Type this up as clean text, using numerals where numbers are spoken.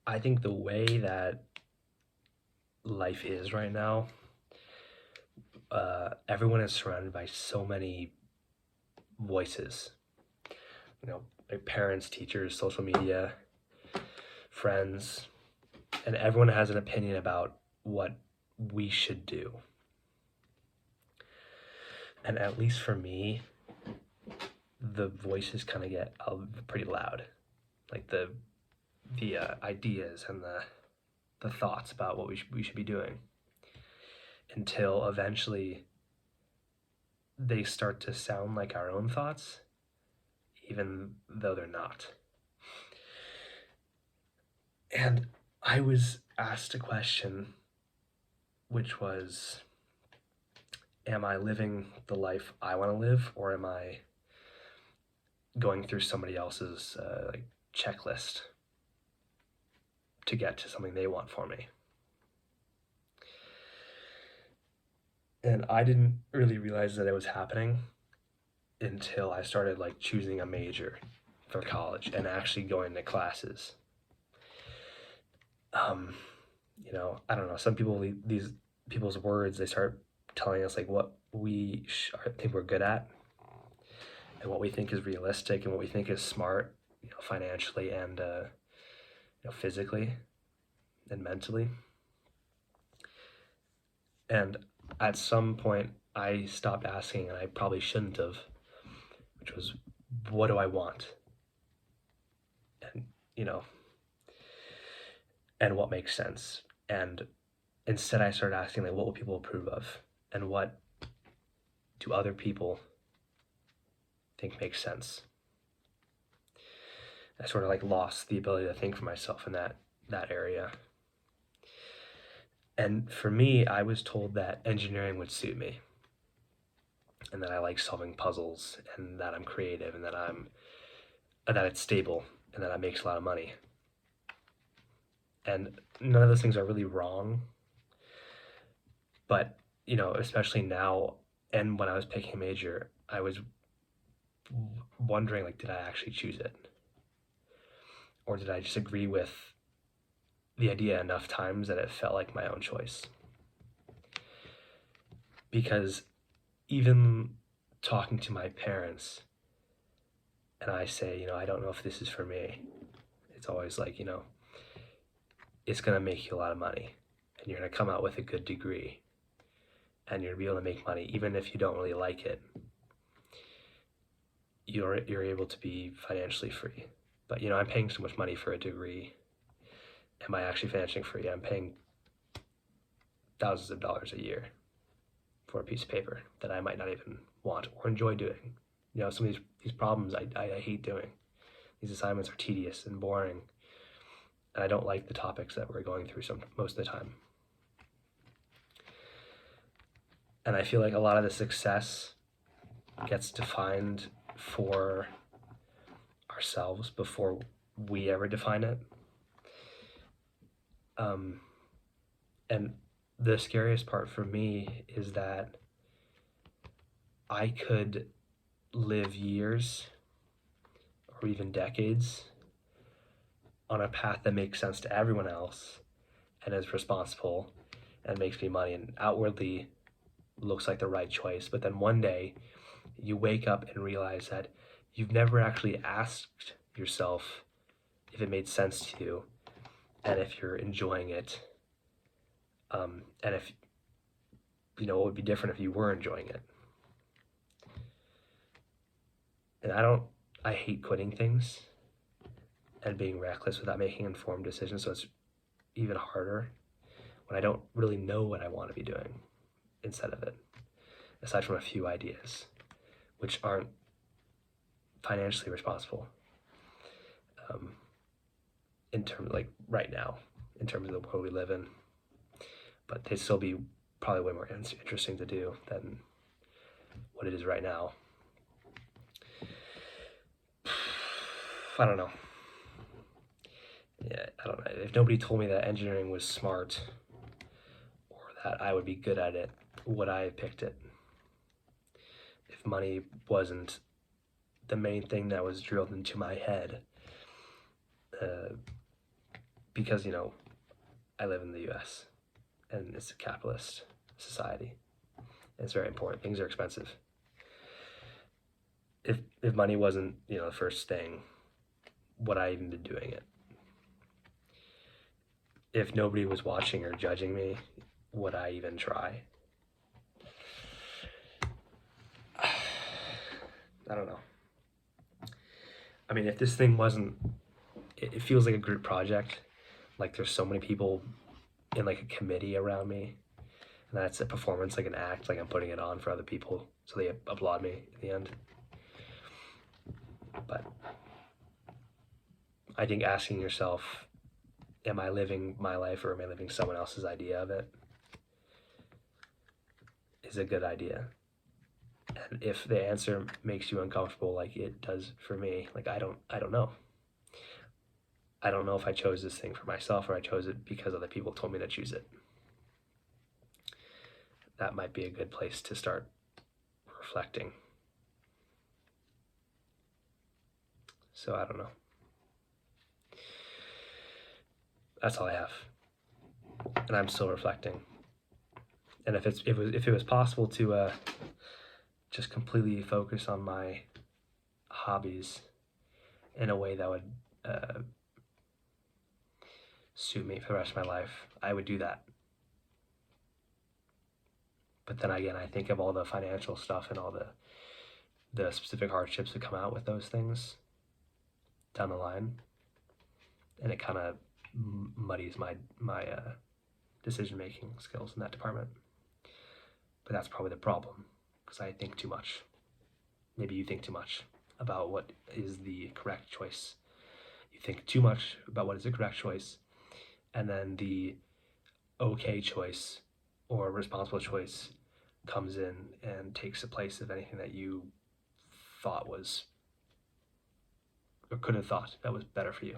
I think the way that life is right now, everyone is surrounded by so many voices. Like parents, teachers, social media, friends, and everyone has an opinion about what we should do. And at least for me, the voices kind of get pretty loud. Like the ideas and the thoughts about what we should be doing, until eventually they start to sound like our own thoughts, even though they're not. And I was asked a question, which was, am I living the life I want to live, or am I going through somebody else's checklist to get to something they want for me? And I didn't really realize that it was happening until I started like choosing a major for college and actually going to classes. Um, I don't know. Some people, these people's words, they start telling us like what think we're good at, and what we think is realistic, and what we think is smart, financially and physically and mentally. And at some point, I stopped asking, and I probably shouldn't have, which was, what do I want? And you know, and what makes sense. And instead, I started asking like, what will people approve of, and what do other people think makes sense? I sort of like lost the ability to think for myself in that area. And for me, I was told that engineering would suit me, and that I like solving puzzles, and that I'm creative, and that it's stable, and that it makes a lot of money. And none of those things are really wrong, but especially now, and when I was picking a major, I was wondering like, did I actually choose it, or did I just agree with the idea enough times that it felt like my own choice? Because even talking to my parents, and I say, I don't know if this is for me, it's always like, it's going to make you a lot of money, and you're going to come out with a good degree, and you're going to be able to make money even if you don't really like it. You're able to be financially free. But I'm paying so much money for a degree. Am I actually financially free? I'm paying thousands of dollars a year for a piece of paper that I might not even want or enjoy doing. Some of these problems I hate doing. These assignments are tedious and boring, and I don't like the topics that we're going through most of the time. And I feel like a lot of the success gets defined for ourselves before we ever define it. And the scariest part for me is that I could live years or even decades on a path that makes sense to everyone else and is responsible and makes me money and outwardly looks like the right choice. But then one day you wake up and realize that you've never actually asked yourself if it made sense to you and if you're enjoying it. And if, what would be different if you were enjoying it. And I hate quitting things and being reckless without making informed decisions. So it's even harder when I don't really know what I want to be doing instead of it, aside from a few ideas, which aren't financially responsible, in terms like right now, in terms of the world we live in. But they'd still be probably way more interesting to do than what it is right now. I don't know. Yeah, I don't know. If nobody told me that engineering was smart or that I would be good at it, would I have picked it? If money wasn't the main thing that was drilled into my head, because, I live in the US and it's a capitalist society. And it's very important. Things are expensive. If money wasn't, the first thing, would I even be doing it? If nobody was watching or judging me, would I even try? I don't know. I mean, if this thing wasn't, it feels like a group project. Like there's so many people in like a committee around me, and that's a performance, like an act, like I'm putting it on for other people, so they applaud me at the end. But I think asking yourself, am I living my life or am I living someone else's idea of it, is a good idea. And if the answer makes you uncomfortable like it does for me, like I don't know. I don't know if I chose this thing for myself or I chose it because other people told me to choose it. That might be a good place to start reflecting. So I don't know. That's all I have. And I'm still reflecting. And if it was possible to just completely focus on my hobbies in a way that would suit me for the rest of my life, I would do that. But then again, I think of all the financial stuff and all the specific hardships that come out with those things down the line, and it kind of muddies my decision making skills in that department. But that's probably the problem, because I think too much. Maybe you think too much about what is the correct choice. You think too much about what is the correct choice, and then the okay choice or responsible choice comes in and takes the place of anything that you thought was or could have thought that was better for you.